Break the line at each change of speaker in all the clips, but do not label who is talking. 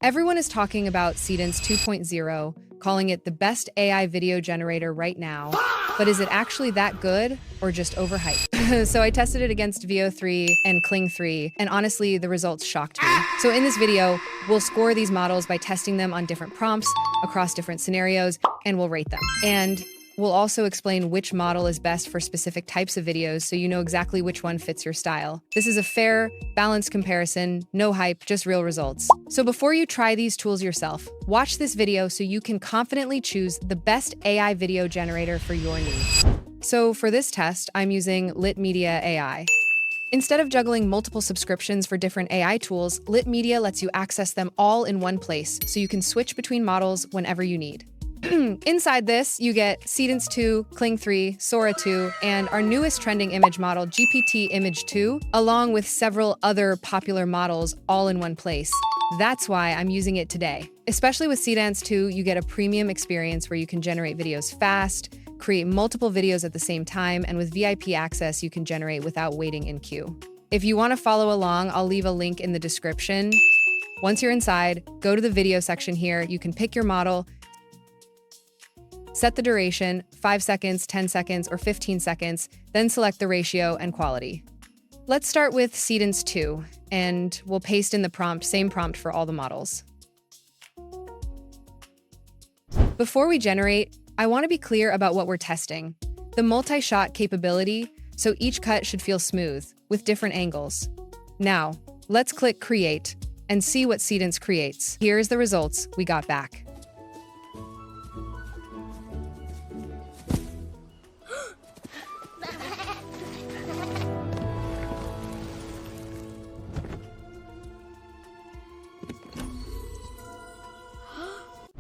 Everyone is talking about Seedance 2.0, calling it the best AI video generator right now. But is it actually that good or just overhyped? So I tested it against VO3 and Kling 3, and honestly, the results shocked me. So in this video, we'll score these models by testing them on different prompts across different scenarios, and we'll rate them. And we'll also explain which model is best for specific types of videos so you know exactly which one fits your style. This is a fair, balanced comparison, no hype, just real results. So before you try these tools yourself, watch this video so you can confidently choose the best AI video generator for your needs. So for this test, I'm using Lit Media AI. Instead of juggling multiple subscriptions for different AI tools, Lit Media lets you access them all in one place so you can switch between models whenever you need. Inside this, you get Seedance 2, Kling 3, Sora 2, and our newest trending image model, GPT Image 2, along with several other popular models all in one place. That's why I'm using it today. Especially with Seedance 2, you get a premium experience where you can generate videos fast, create multiple videos at the same time, and with VIP access, you can generate without waiting in queue. If you want to follow along, I'll leave a link in the description. Once you're inside, go to the video section here. You can pick your model, set the duration, 5 seconds, 10 seconds, or 15 seconds, then select the ratio and quality. Let's start with Seedance 2, and we'll paste in the prompt, same prompt for all the models. Before we generate, I want to be clear about what we're testing. The multi-shot capability, so each cut should feel smooth, with different angles. Now, let's click Create, and see what Seedance creates. Here's the results we got back.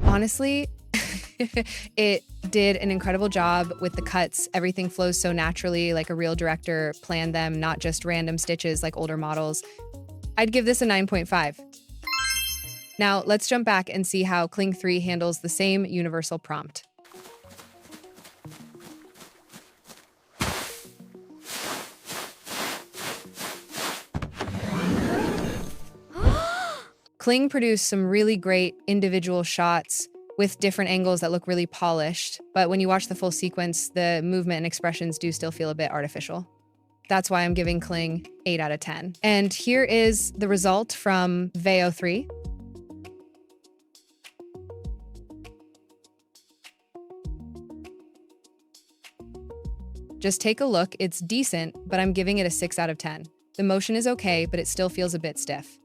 Honestly, it did an incredible job with the cuts. Everything flows so naturally, like a real director planned them, not just random stitches like older models. I'd give this a 9.5. Now, let's jump back and see how Kling 3 handles the same universal prompt. Kling produced some really great individual shots with different angles that look really polished, but when you watch the full sequence, the movement and expressions do still feel a bit artificial. That's why I'm giving Kling 8 out of 10. And here is the result from VO3. Just take a look, it's decent, but I'm giving it a 6 out of 10. The motion is okay, but it still feels a bit stiff.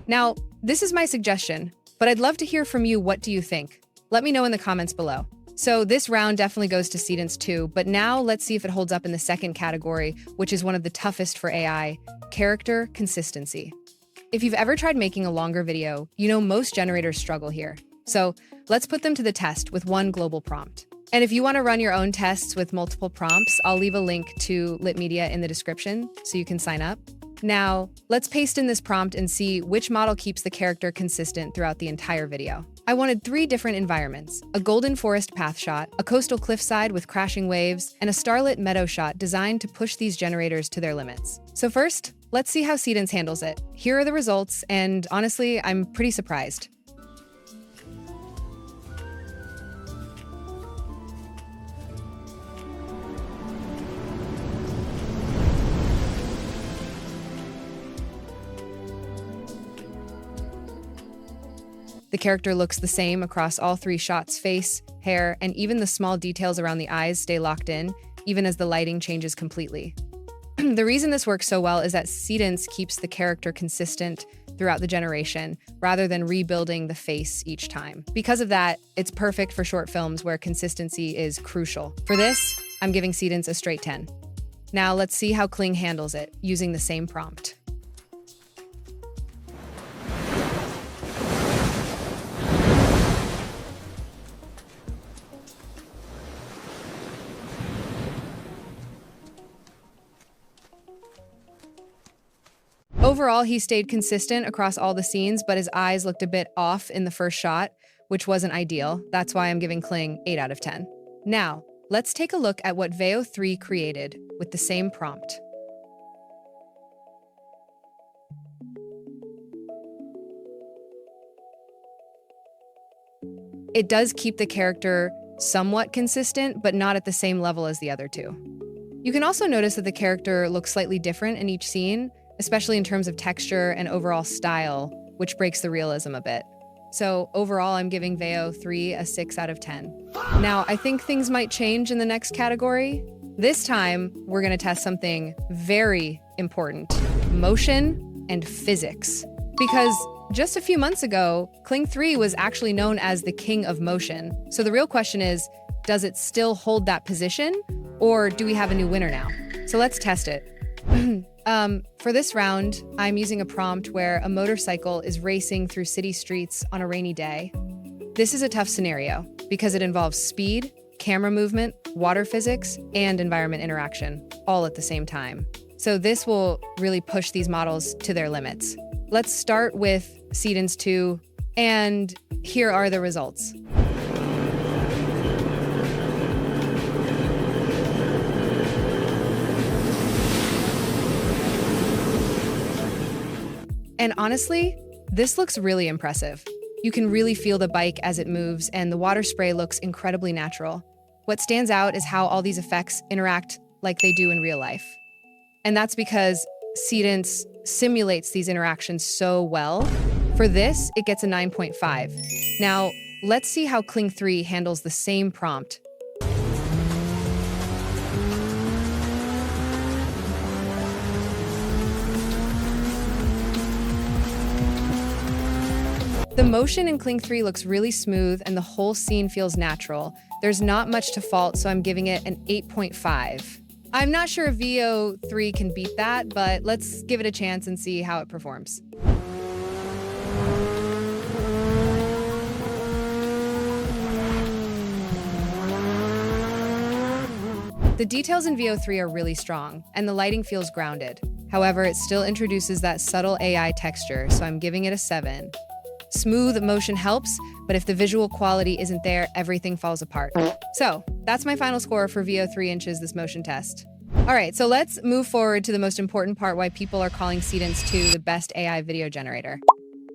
Now, this is my suggestion, but I'd love to hear from you. What do you think? Let me know in the comments below. So this round definitely goes to Seedance 2, but now let's see if it holds up in the second category, which is one of the toughest for AI, character consistency. If you've ever tried making a longer video, you know most generators struggle here. So let's put them to the test with one global prompt. And if you want to run your own tests with multiple prompts, I'll leave a link to Lit Media in the description so you can sign up. Now, let's paste in this prompt and see which model keeps the character consistent throughout the entire video. I wanted 3 different environments: a golden forest path shot, a coastal cliffside with crashing waves, and a starlit meadow shot designed to push these generators to their limits. So first, let's see how Seedance handles it. Here are the results, and honestly, I'm pretty surprised. The character looks the same across all 3 shots: face, hair, and even the small details around the eyes stay locked in, even as the lighting changes completely. The reason this works so well is that Seedance keeps the character consistent throughout the generation, rather than rebuilding the face each time. Because of that, it's perfect for short films where consistency is crucial. For this, I'm giving Seedance a straight 10. Now let's see how Kling handles it, using the same prompt. Overall, he stayed consistent across all the scenes, but his eyes looked a bit off in the first shot, which wasn't ideal. That's why I'm giving Kling 8 out of 10. Now, let's take a look at what VO3 created with the same prompt. it does keep the character somewhat consistent, but not at the same level as the other two. You can also notice that the character looks slightly different in each scene, especially in terms of texture and overall style, which breaks the realism a bit. So overall, I'm giving Veo 3 a 6 out of 10. Now, I think things might change in the next category. This time, we're gonna test something very important: motion and physics. Because just a few months ago, Kling 3 was actually known as the king of motion. So the real question is, does it still hold that position, or do we have a new winner now? So let's test it. For this round, I'm using a prompt where a motorcycle is racing through city streets on a rainy day. This is a tough scenario because it involves speed, camera movement, water physics, and environment interaction, all at the same time. So this will really push these models to their limits. Let's start with Seedance 2, and here are the results. And honestly, this looks really impressive. You can really feel the bike as it moves, and the water spray looks incredibly natural. What stands out is how all these effects interact like they do in real life. And that's because Seedance simulates these interactions so well. For this, it gets a 9.5. Now, let's see how Kling 3 handles the same prompt. The motion in Kling 3 looks really smooth and the whole scene feels natural. There's not much to fault, so I'm giving it an 8.5. I'm not sure if Veo 3 can beat that, but let's give it a chance and see how it performs. The details in Veo 3 are really strong, and the lighting feels grounded. However, it still introduces that subtle AI texture, so I'm giving it a 7. Smooth motion helps, but if the visual quality isn't there, everything falls apart. So that's my final score for Veo 3 inches this motion test. All right, so let's move forward to the most important part: why people are calling Seedance 2 the best AI video generator.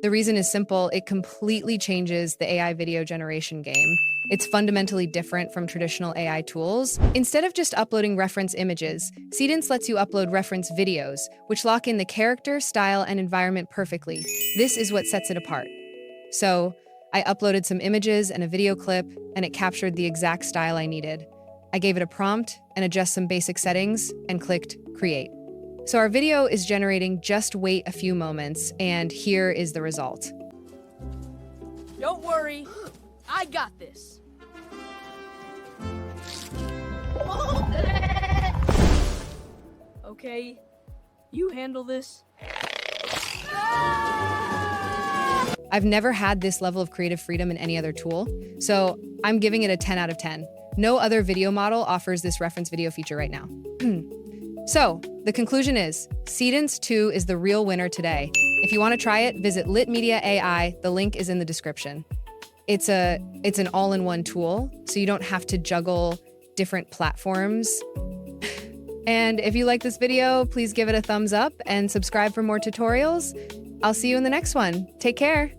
The reason is simple: it completely changes the AI video generation game. It's fundamentally different from traditional AI tools. Instead of just uploading reference images, Seedance lets you upload reference videos, which lock in the character, style, and environment perfectly. This is what sets it apart. So I uploaded some images and a video clip, and it captured the exact style I needed. I gave it a prompt and adjust some basic settings and clicked create. So our video is generating. Just wait a few moments, and here is the result.
Don't worry, I got this. Okay, you handle this.
I've never had this level of creative freedom in any other tool, so I'm giving it a 10 out of 10. No other video model offers this reference video feature right now. So, the conclusion is, Seedance 2 is the real winner today. If you want to try it, visit Lit Media AI. The link is in the description. It's an all-in-one tool, so you don't have to juggle different platforms. And if you like this video, please give it a thumbs up and subscribe for more tutorials. I'll see you in the next one. Take care.